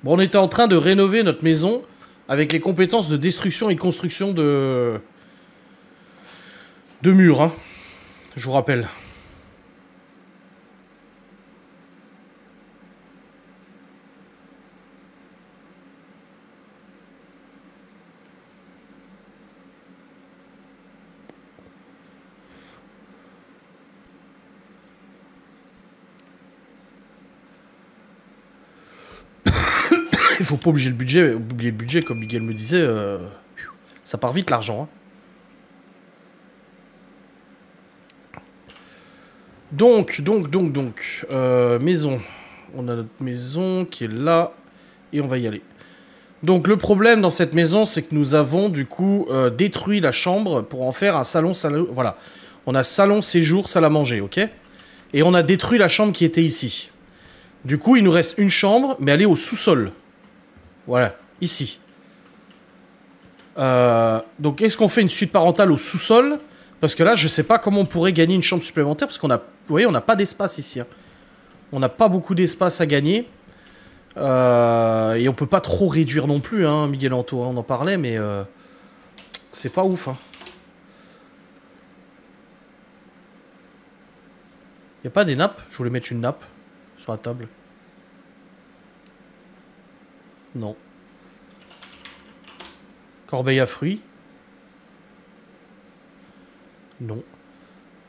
Bon, on était en train de rénover notre maison avec les compétences de destruction et construction de murs, hein. Je vous rappelle. Il faut pas oublier le budget, comme Miguel me disait. Ça part vite l'argent, hein. Donc, maison. On a notre maison qui est là. Et on va y aller. Donc, le problème dans cette maison, c'est que nous avons, du coup, détruit la chambre pour en faire un salon. Voilà. On a salon, séjour, salle à manger, ok? Et on a détruit la chambre qui était ici. Du coup, il nous reste une chambre, mais elle est au sous-sol. Voilà, ici. Donc, est-ce qu'on fait une suite parentale au sous-sol? Parce que là, je sais pas comment on pourrait gagner une chambre supplémentaire, parce qu'on a... Vous voyez, on n'a pas d'espace ici, hein. On n'a pas beaucoup d'espace à gagner. Et on peut pas trop réduire non plus, hein, Miguel Anto, hein, on en parlait, mais... c'est pas ouf, hein. Y a pas des nappes? Je voulais mettre une nappe sur la table. Non. Corbeille à fruits. Non.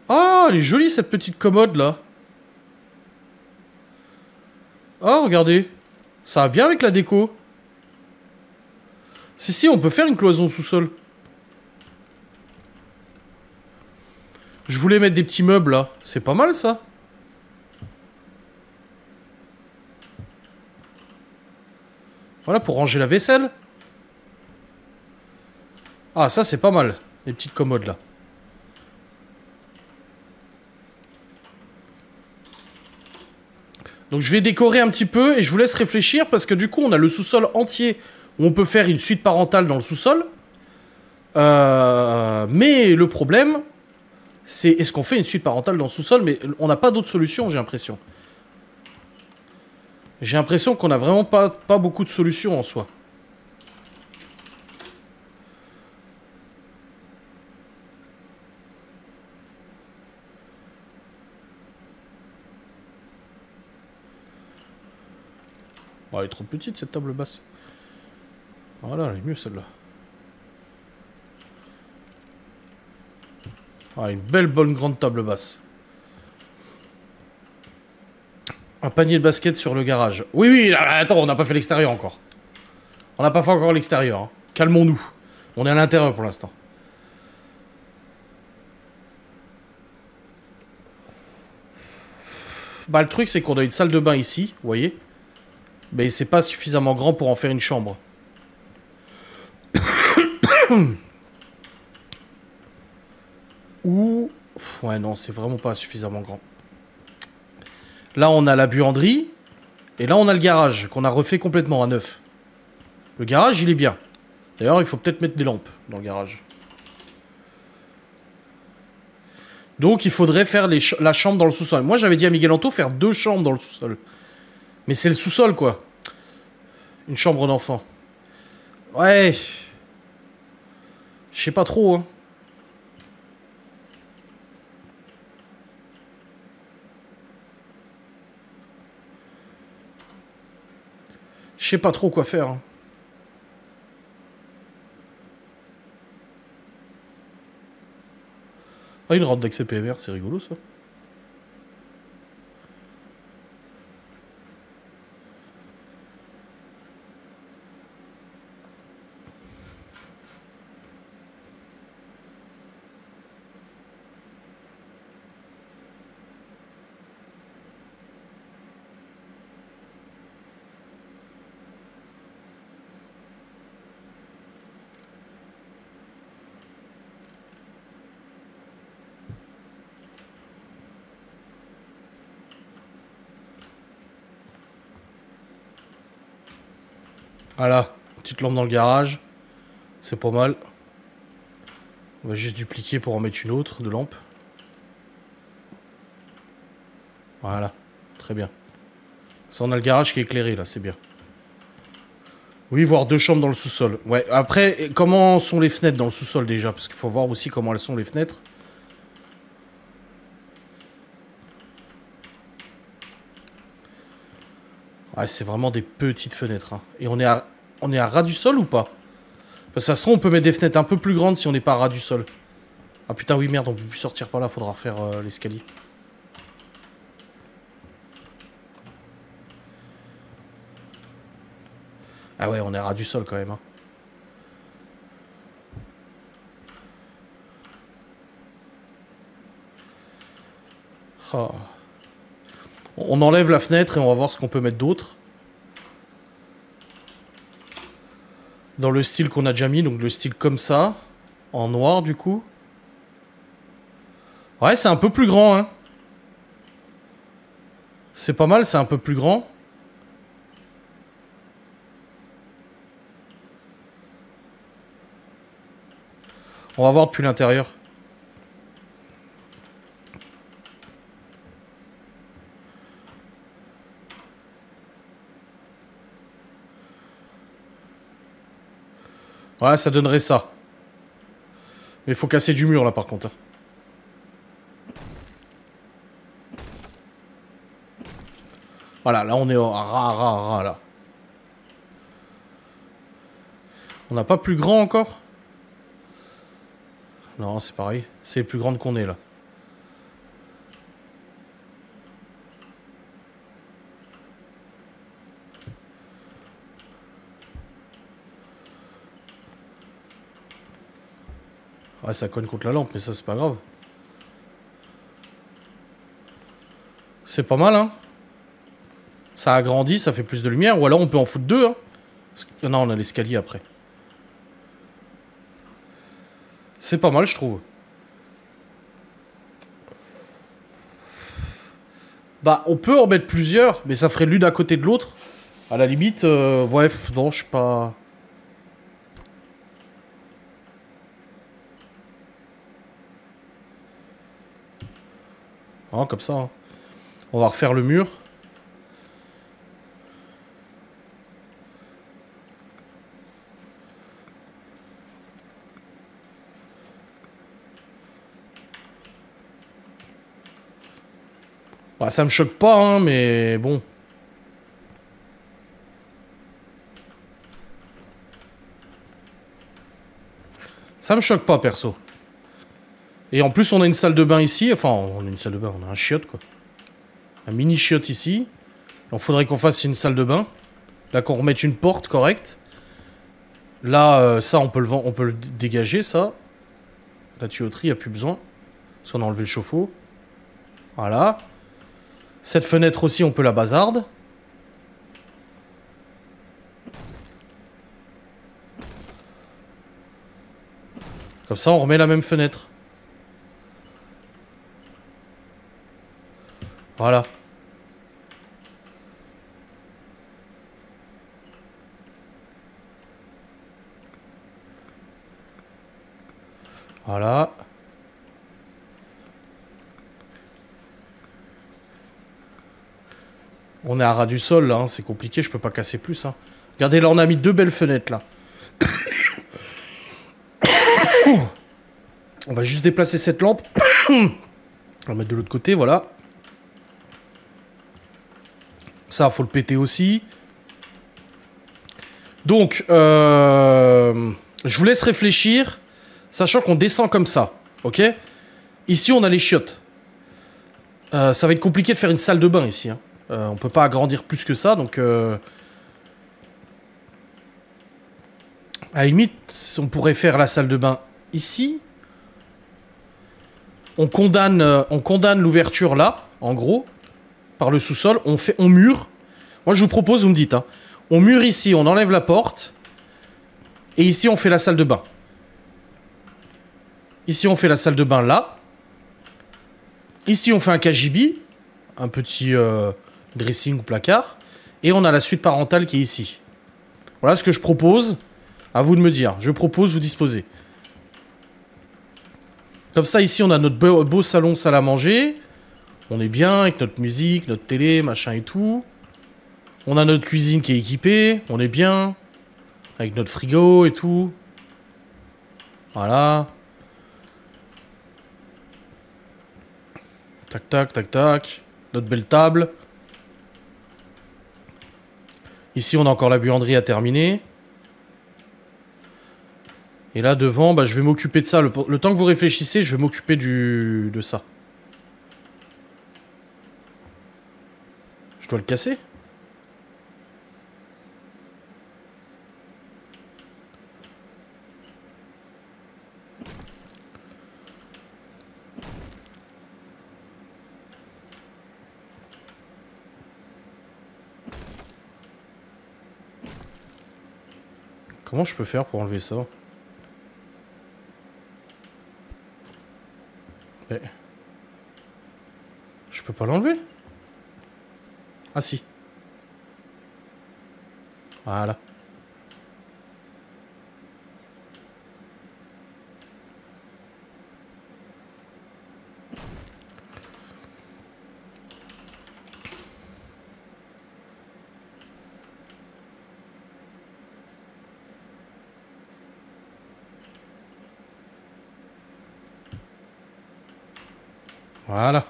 Ah, elle est jolie cette petite commode là. Ah, regardez. Ça va bien avec la déco. Si, on peut faire une cloison sous-sol. Je voulais mettre des petits meubles là. C'est pas mal ça. Voilà, pour ranger la vaisselle. Ah, ça c'est pas mal. Les petites commodes là. Donc je vais décorer un petit peu et je vous laisse réfléchir parce que du coup on a le sous-sol entier où on peut faire une suite parentale dans le sous-sol. Mais le problème, c'est est-ce qu'on fait une suite parentale dans le sous-sol? Mais on n'a pas d'autre solution, j'ai l'impression. J'ai l'impression qu'on a vraiment pas beaucoup de solutions en soi. Oh, elle est trop petite cette table basse. Voilà, elle est mieux celle-là. Ah, une belle bonne grande table basse. Un panier de basket sur le garage. Oui, attends, on n'a pas fait l'extérieur encore. On n'a pas fait encore l'extérieur, hein. Calmons-nous. On est à l'intérieur pour l'instant. Bah, le truc, c'est qu'on a une salle de bain ici, vous voyez. Mais c'est pas suffisamment grand pour en faire une chambre. Ou... Ouais, non, c'est vraiment pas suffisamment grand. Là, on a la buanderie. Et là, on a le garage, qu'on a refait complètement à neuf. Le garage, il est bien. D'ailleurs, il faut peut-être mettre des lampes dans le garage. Donc, il faudrait faire la chambre dans le sous-sol. Moi, j'avais dit à Miguel Anto faire 2 chambres dans le sous-sol. Mais c'est le sous-sol, quoi. Une chambre d'enfant. Ouais. Je sais pas trop, hein. Je sais pas trop quoi faire, hein. Ah, une rampe d'accès PMR, c'est rigolo, ça. Voilà, petite lampe dans le garage. C'est pas mal. On va juste dupliquer pour en mettre une autre de lampe. Voilà, très bien. Ça, on a le garage qui est éclairé, là, c'est bien. Oui, voire 2 chambres dans le sous-sol. Ouais, après, comment sont les fenêtres dans le sous-sol déjà? Parce qu'il faut voir aussi comment elles sont les fenêtres. Ouais, c'est vraiment des petites fenêtres. Hein. Et on est à ras du sol ou pas? Parce que ça se trouve, on peut mettre des fenêtres un peu plus grandes si on n'est pas à ras du sol. Ah putain, oui, merde, on peut plus sortir par là, faudra refaire l'escalier. Ah ouais, on est à ras du sol quand même. Hein. Oh. On enlève la fenêtre et on va voir ce qu'on peut mettre d'autre. Dans le style qu'on a déjà mis, donc le style comme ça. En noir du coup. Ouais, c'est un peu plus grand, hein. C'est pas mal, c'est un peu plus grand. On va voir depuis l'intérieur. Ouais, ça donnerait ça. Mais il faut casser du mur, là, par contre. Voilà, là, on est au ras, là. On n'a pas plus grand, encore? Non, c'est pareil. C'est les plus grandes qu'on ait, là. Ouais, ça cogne contre la lampe, mais ça, c'est pas grave. C'est pas mal, hein. Ça agrandit, ça fait plus de lumière. Ou alors, on peut en foutre deux, hein. Non, on a l'escalier après. C'est pas mal, je trouve. Bah, on peut en mettre plusieurs, mais ça ferait l'une à côté de l'autre. À la limite, bref, non, je suis pas... Ah, comme ça. Hein. On va refaire le mur. Bah, ça me choque pas, hein, mais bon. Ça me choque pas, perso. Et en plus, on a une salle de bain ici. Enfin, on a une salle de bain, on a un chiotte, quoi. Un mini chiotte ici. Il faudrait qu'on fasse une salle de bain. Là, qu'on remette une porte correcte. Là, ça, on peut le dégager, ça. La tuyauterie, il n'y a plus besoin. Parce qu'on a enlevé le chauffe-eau. Voilà. Cette fenêtre aussi, on peut la bazarde. Comme ça, on remet la même fenêtre. Voilà. Voilà. On est à ras du sol, là, hein, c'est compliqué, je peux pas casser plus. Hein. Regardez, là, on a mis 2 belles fenêtres, là. On va juste déplacer cette lampe. On va mettre de l'autre côté, voilà. Ça, faut le péter aussi. Donc, je vous laisse réfléchir, sachant qu'on descend comme ça, ok? Ici, on a les chiottes. Ça va être compliqué de faire une salle de bain, ici, hein. On peut pas agrandir plus que ça, donc... à la limite, on pourrait faire la salle de bain ici. On condamne l'ouverture là, en gros, par le sous-sol. On mure. Moi, je vous propose, vous me dites, hein. On mure ici, on enlève la porte. Et ici, on fait la salle de bain. Ici, on fait la salle de bain là. Ici, on fait un KGB. Un petit... dressing ou placard. Et on a la suite parentale qui est ici. Voilà ce que je propose. À vous de me dire. Je propose, vous disposez. Comme ça, ici, on a notre beau salon, salle à manger. On est bien avec notre musique, notre télé, machin et tout. On a notre cuisine qui est équipée. On est bien. Avec notre frigo et tout. Voilà. Tac, tac, tac, tac. Notre belle table. Ici, on a encore la buanderie à terminer. Et là, devant, bah, je vais m'occuper de ça. Le temps que vous réfléchissez, je vais m'occuper de ça. Je dois le casser? Comment je peux faire pour enlever ça? Mais... Je peux pas l'enlever? Ah si. Voilà. Voilà.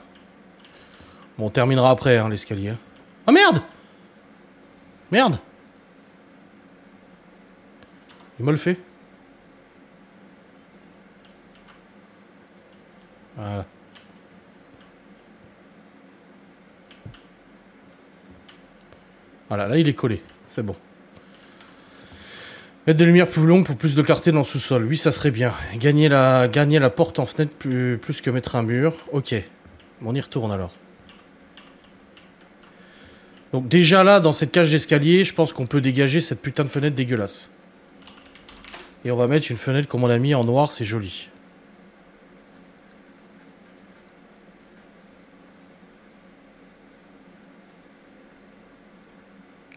Bon, on terminera après, hein, l'escalier. Oh merde! Merde! Il me le fait. Voilà. Voilà, là il est collé. C'est bon. Mettre des lumières plus longues pour plus de clarté dans le sous-sol. Oui, ça serait bien. Gagner la porte en fenêtre plus que mettre un mur. Ok. On y retourne alors. Donc déjà là, dans cette cage d'escalier, je pense qu'on peut dégager cette putain de fenêtre dégueulasse. Et on va mettre une fenêtre comme on a mis en noir, c'est joli.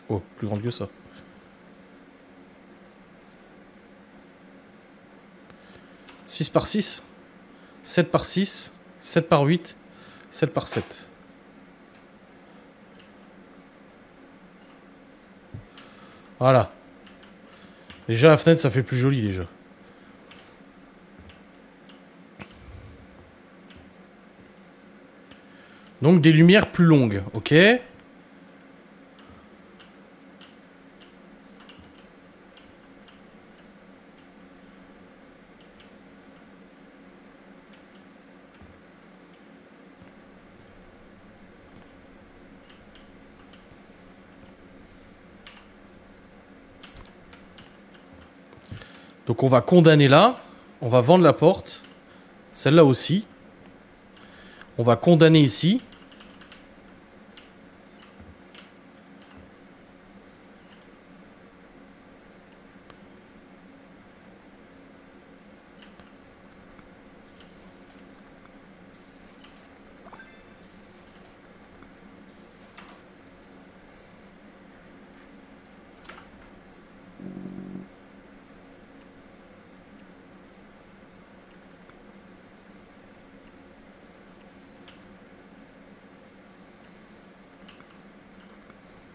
Oh, plus grande que ça. « 6 par 6 » 7 par 6 7 par 8 7 par 7. Voilà. Déjà, la fenêtre, ça fait plus joli, déjà. Donc, des lumières plus longues, ok. Donc on va condamner là, on va vendre la porte, celle-là aussi. On va condamner ici.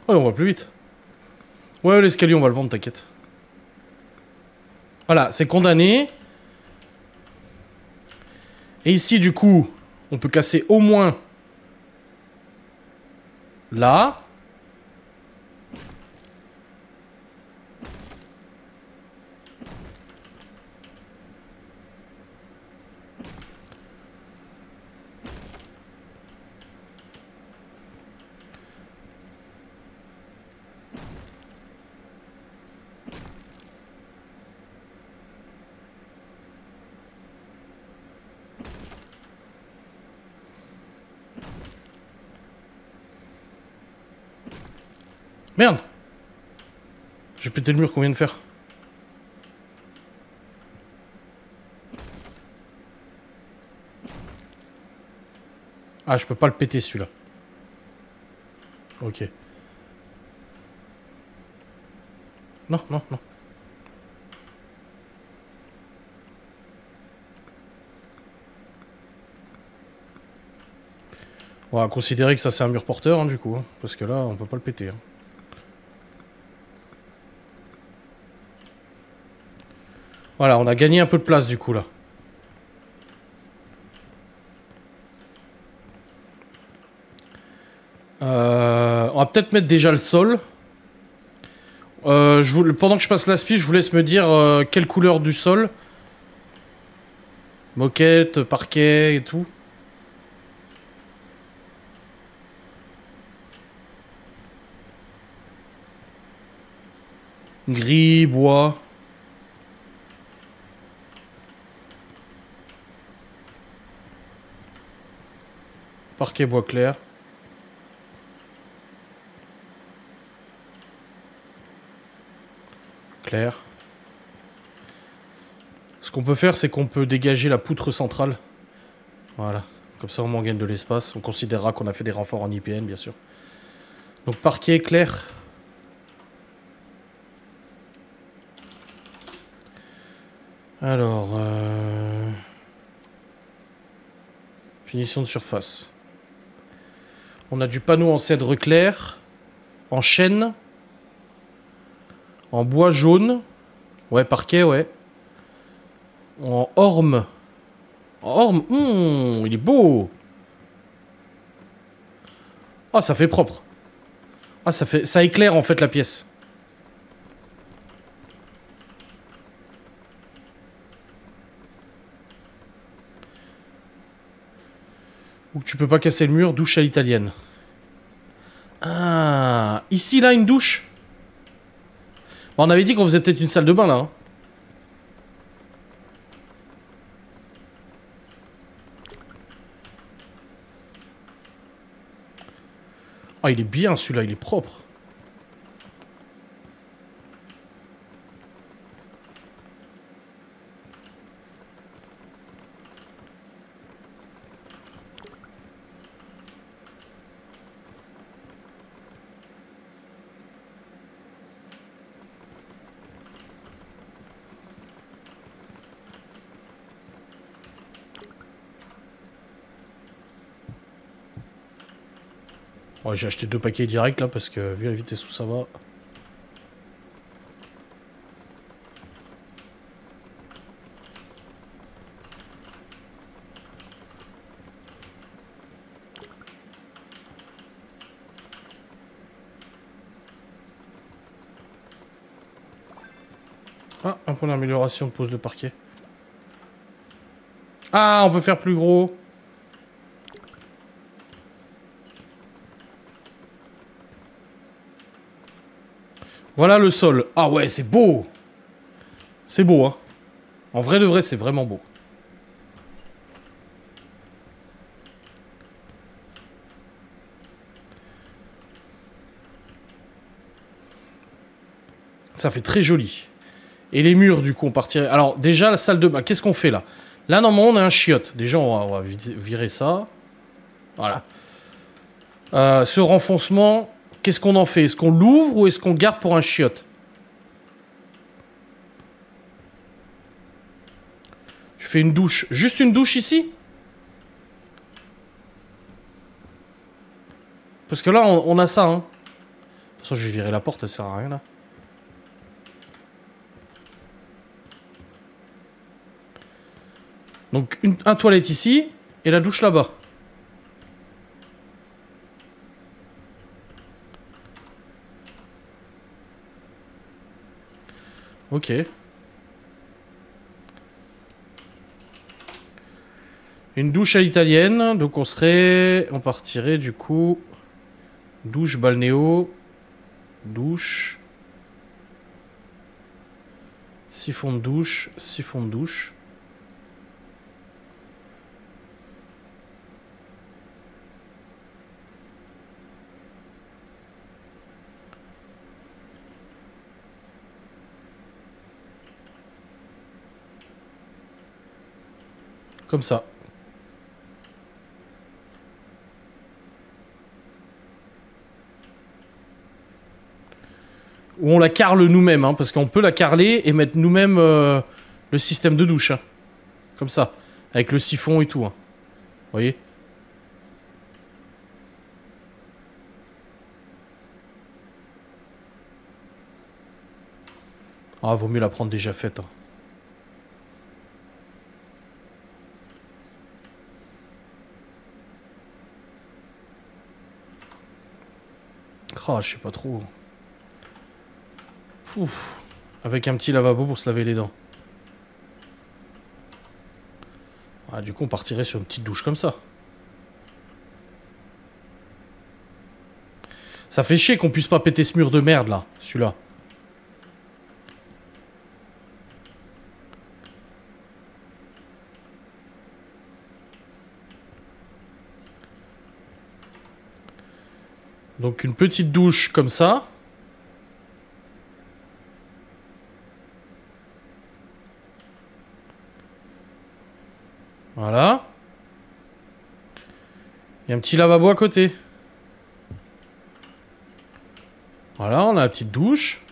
Ouais, on va plus vite. Ouais, l'escalier, on va le vendre, t'inquiète. Voilà, c'est condamné. Et ici, du coup, on peut casser au moins là. Merde! J'ai pété le mur qu'on vient de faire. Ah, je peux pas le péter celui-là. Ok. Non, non, non. On va considérer que ça c'est un mur porteur, hein, du coup. Hein, parce que là, on peut pas le péter. Hein. Voilà, on a gagné un peu de place du coup là. On va peut-être mettre déjà le sol. Pendant que je passe l'aspi, je vous laisse me dire quelle couleur du sol. Moquette, parquet et tout. Gris, bois. Parquet, bois clair. Clair. Ce qu'on peut faire, c'est qu'on peut dégager la poutre centrale. Voilà. Comme ça, au moins, on gagne de l'espace. On considérera qu'on a fait des renforts en IPN, bien sûr. Donc, parquet clair. Alors... Finition de surface. On a du panneau en cèdre clair. En chêne. En bois jaune. Ouais, parquet, ouais. En orme. En orme, il est beau. Ah, ça fait propre. Ah, ça éclaire en fait la pièce. Ou tu peux pas casser le mur, douche à l'italienne. Ah, ici là une douche. Bon, on avait dit qu'on faisait peut-être une salle de bain là. Hein. Ah, il est bien celui-là, il est propre. Ouais, j'ai acheté 2 paquets direct là parce que vu la vitesse où ça va. Ah, un point d'amélioration de pose de parquet. Ah, on peut faire plus gros. Voilà le sol. Ah ouais, c'est beau. C'est beau, hein. En vrai de vrai, c'est vraiment beau. Ça fait très joli. Et les murs, du coup, on partirait... Alors, déjà, la salle de bain, qu'est-ce qu'on fait, là? Là, normalement, on a un chiotte. Déjà, on va virer ça. Voilà. Ce renfoncement, qu'est-ce qu'on en fait? Est-ce qu'on l'ouvre ou est-ce qu'on garde pour un chiotte? Tu fais une douche. Juste une douche ici? Parce que là, on a ça, hein. De toute façon, je vais virer la porte, ça sert à rien, là. Donc, un toilette ici, et la douche là-bas. Ok. Une douche à l'italienne, donc on partirait du coup... Douche, balnéo, douche... Siphon de douche, siphon de douche... Comme ça. Ou on la carle nous-mêmes, hein, parce qu'on peut la carler et mettre nous-mêmes le système de douche. Hein. Comme ça. Avec le siphon et tout. Hein. Vous voyez? Ah, vaut mieux la prendre déjà faite. Hein. Oh, je sais pas trop. Ouf. Avec un petit lavabo pour se laver les dents. Ah, du coup, on partirait sur une petite douche comme ça. Ça fait chier qu'on puisse pas péter ce mur de merde, là. Celui-là. Donc, une petite douche comme ça. Voilà. Il y a un petit lavabo à côté. Voilà, on a la petite douche.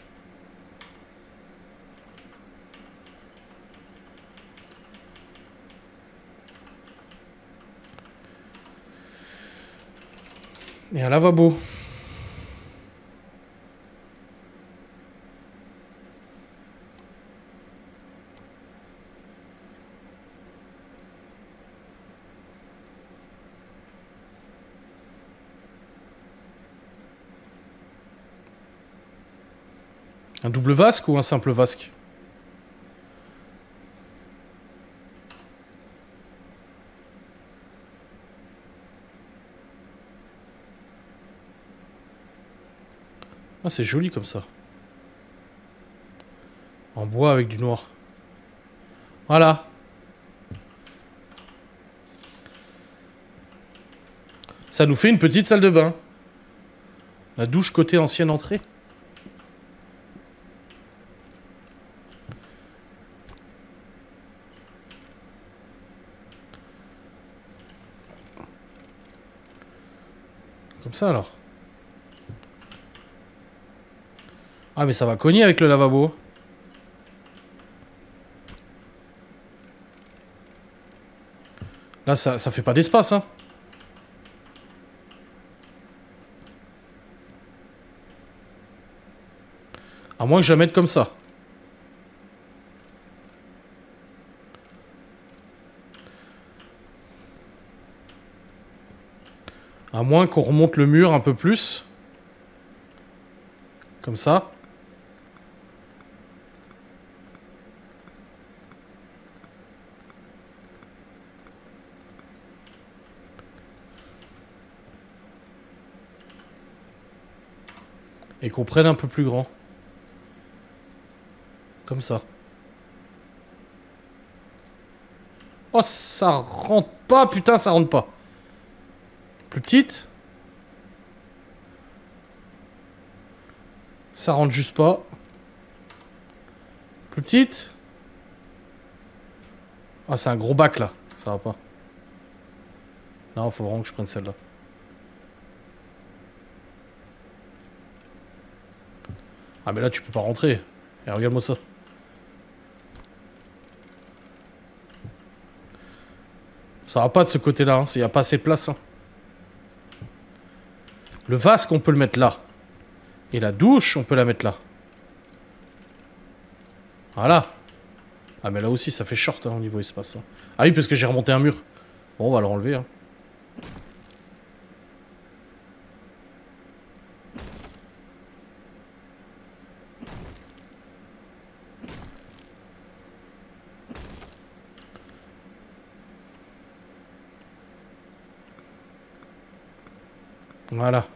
Et un lavabo. Un double vasque ou un simple vasque? Ah, c'est joli comme ça. En bois avec du noir. Voilà. Ça nous fait une petite salle de bain. La douche côté ancienne entrée. Comme ça alors. Ah mais ça va cogner avec le lavabo. Là ça fait pas d'espace hein. À moins que je la mette comme ça. À moins qu'on remonte le mur un peu plus. Comme ça. Et qu'on prenne un peu plus grand. Comme ça. Oh, ça rentre pas, putain, ça rentre pas. Plus petite. Ça rentre juste pas. Plus petite. Ah, c'est un gros bac, là. Ça va pas. Non, faut vraiment que je prenne celle-là. Ah, mais là, tu peux pas rentrer. Et regarde-moi ça. Ça va pas de ce côté-là, hein. Il n'y a pas assez de place. Hein. Le vasque, on peut le mettre là. Et la douche, on peut la mettre là. Voilà. Ah, mais là aussi, ça fait short hein, au niveau espace. Hein. Ah oui, parce que j'ai remonté un mur. Bon, on va le renlever. Hein. Voilà.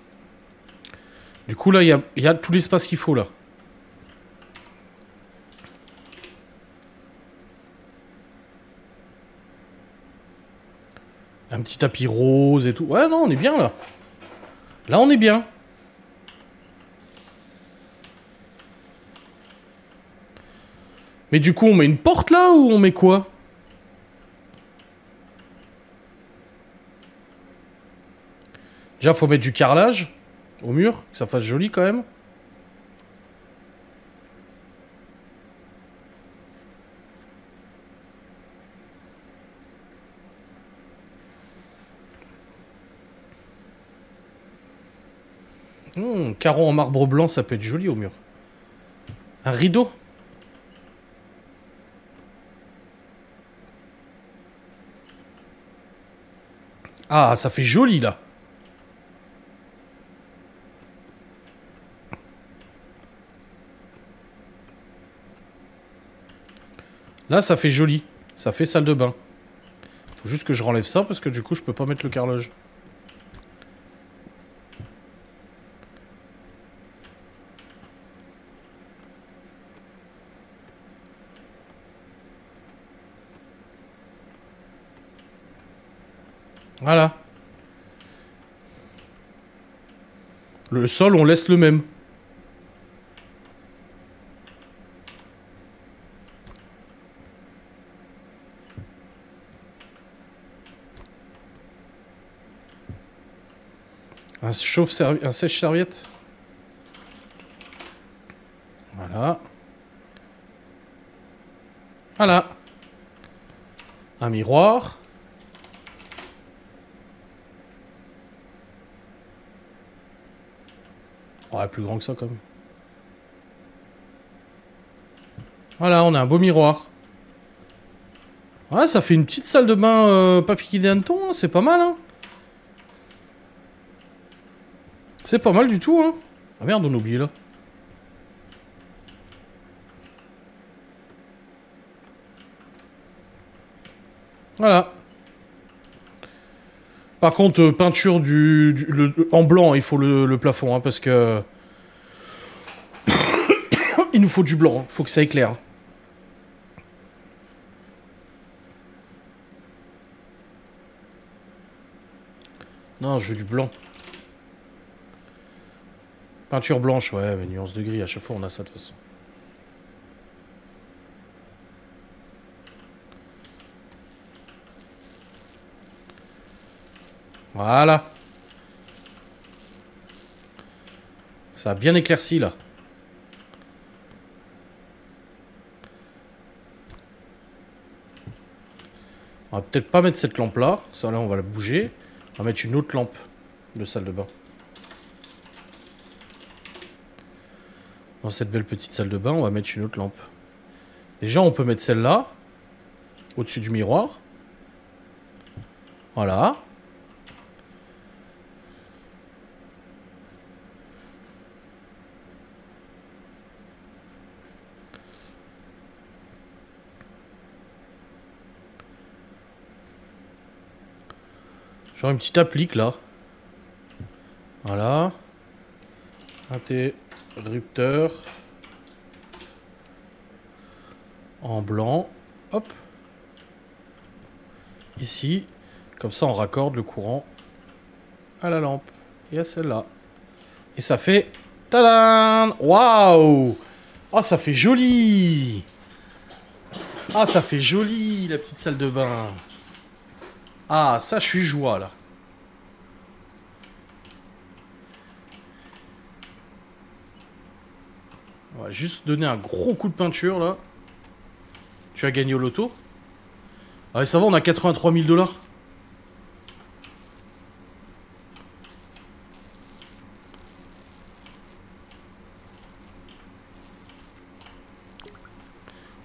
Du coup, là, il y a tout l'espace qu'il faut, là. Un petit tapis rose et tout. Ouais, non, on est bien, là. Là, on est bien. Mais du coup, on met une porte, là, ou on met quoi? Déjà, faut mettre du carrelage au mur, que ça fasse joli, quand même. Carreau en marbre blanc, ça peut être joli au mur. Un rideau. Ah, ça fait joli, là. Là, ça fait joli. Ça fait salle de bain. Faut juste que je renlève ça parce que du coup, je peux pas mettre le carrelage. Voilà. Le sol, on laisse le même. Un sèche-serviette. Voilà. Voilà. Un miroir. Ouais, plus grand que ça quand même. Voilà, on a un beau miroir. Ouais, ça fait une petite salle de bain papier des hannetons, hein, c'est pas mal, hein. C'est pas mal du tout, hein. Ah merde, on a oublié là. Voilà. Par contre, peinture en blanc, il faut le plafond, hein, parce que... il nous faut du blanc, hein, faut que ça éclaire. Non, je veux du blanc. Peinture blanche, ouais, mais nuance de gris, à chaque fois on a ça de toute façon. Voilà. Ça a bien éclairci là. On va peut-être pas mettre cette lampe là. Ça là on va la bouger. On va mettre une autre lampe de salle de bain. Dans cette belle petite salle de bain, on va mettre une autre lampe. Déjà on peut mettre celle-là. Au-dessus du miroir. Voilà. Genre une petite applique là. Voilà. Interrupteur. En blanc. Hop. Ici. Comme ça on raccorde le courant à la lampe. Et à celle-là. Et ça fait... Tadam! Waouh! Ah, ça fait joli! Ah, ça fait joli, la petite salle de bain. Ah, ça, je suis joie, là. On va juste donner un gros coup de peinture, là. Tu as gagné au loto. Ah, ça va, on a 83 000 $.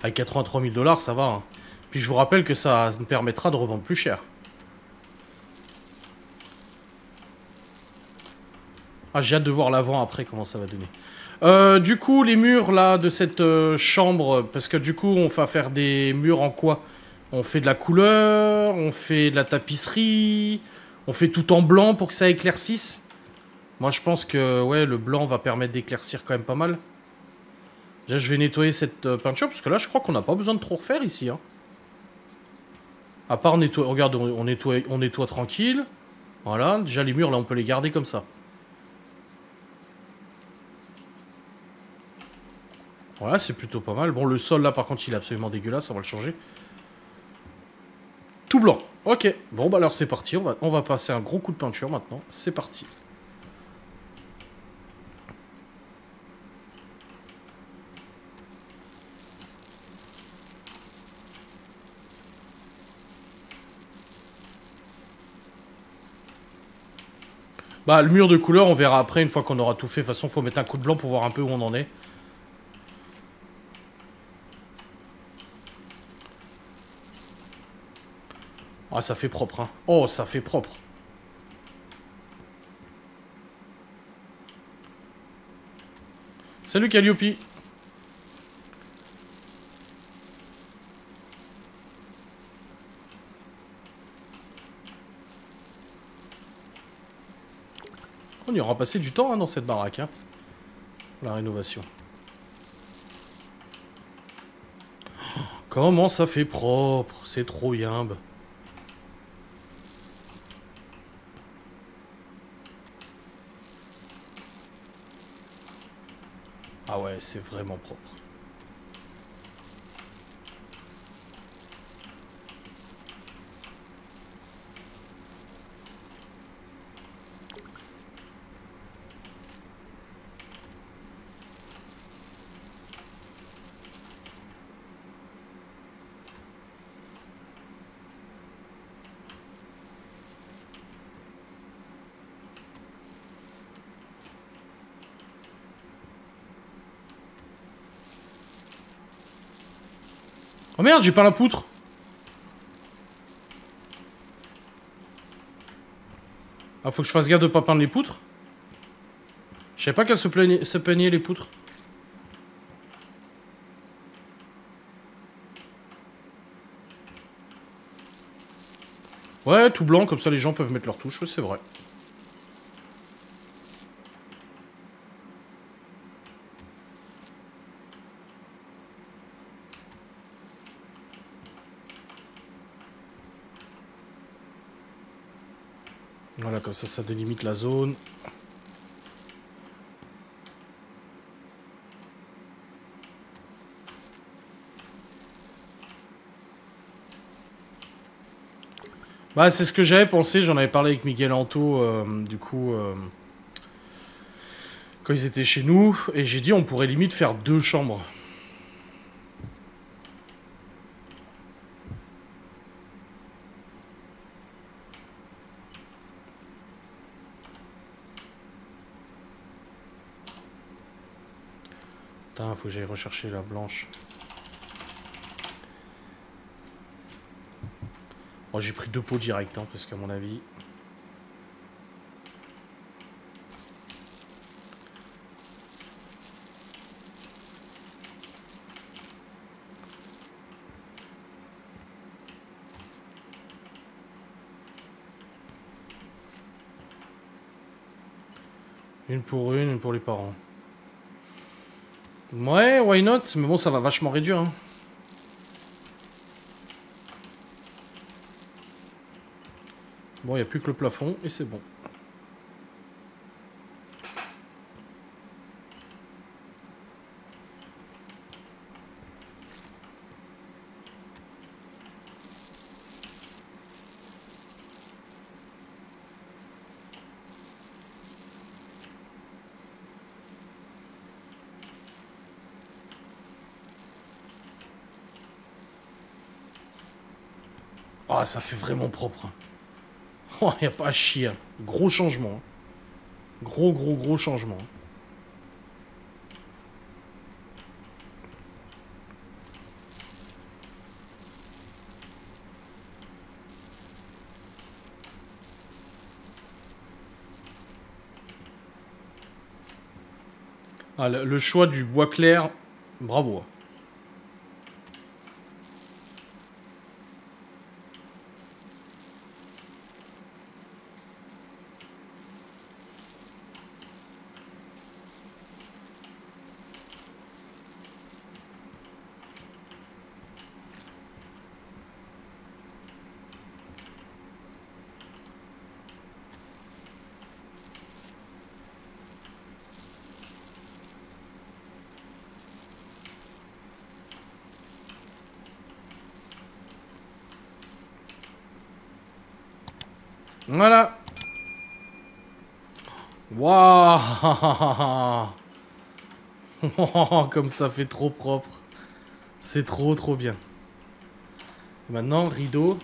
Avec 83 000 $, ça va. Hein. Puis je vous rappelle que ça nous permettra de revendre plus cher. Ah, j'ai hâte de voir l'avant après, comment ça va donner. Du coup, les murs, là, de cette chambre, parce que du coup, on va faire des murs en quoi? On fait de la couleur, on fait de la tapisserie, on fait tout en blanc pour que ça éclaircisse. Moi, je pense que, ouais, le blanc va permettre d'éclaircir quand même pas mal. Déjà, je vais nettoyer cette peinture, parce que là, je crois qu'on n'a pas besoin de trop refaire ici. Hein. À part nettoyer... Regarde, on nettoie tranquille. Voilà, déjà, les murs, là, on peut les garder comme ça. Voilà, c'est plutôt pas mal. Bon, le sol, là, par contre, il est absolument dégueulasse. On va le changer. Tout blanc. Ok. Bon, bah alors, c'est parti. On va passer un gros coup de peinture, maintenant. C'est parti. Bah, le mur de couleur, on verra après, une fois qu'on aura tout fait. De toute façon, faut mettre un coup de blanc pour voir un peu où on en est. Ah, ça fait propre, hein. Oh, ça fait propre. Salut Calliope. On y aura passé du temps hein, dans cette baraque. Hein, pour la rénovation. Comment ça fait propre. C'est trop yimbe. Ah ouais, c'est vraiment propre. Oh merde, j'ai pas la poutre. Ah, faut que je fasse gaffe de pas peindre les poutres. Je savais pas qu'elles se peignaient les poutres. Ouais, tout blanc, comme ça les gens peuvent mettre leurs touches, ouais, c'est vrai. Voilà, comme ça délimite la zone. Bah, c'est ce que j'avais pensé, j'en avais parlé avec Miguel Anto, du coup, quand ils étaient chez nous, et j'ai dit on pourrait limite faire 2 chambres. Putain, faut que j'aille rechercher la blanche. Bon, j'ai pris 2 pots direct, hein, parce qu'à mon avis... Une pour les parents. Ouais, why not? Mais bon, ça va vachement réduire, hein. Bon, il n'y a plus que le plafond, et c'est bon. Ah, ça fait vraiment propre. Oh, y a pas à chier. Gros changement. Gros changement. Ah, le choix du bois clair, bravo. Voilà. Waouh. Comme ça fait trop propre. C'est trop bien. Et maintenant, rideau.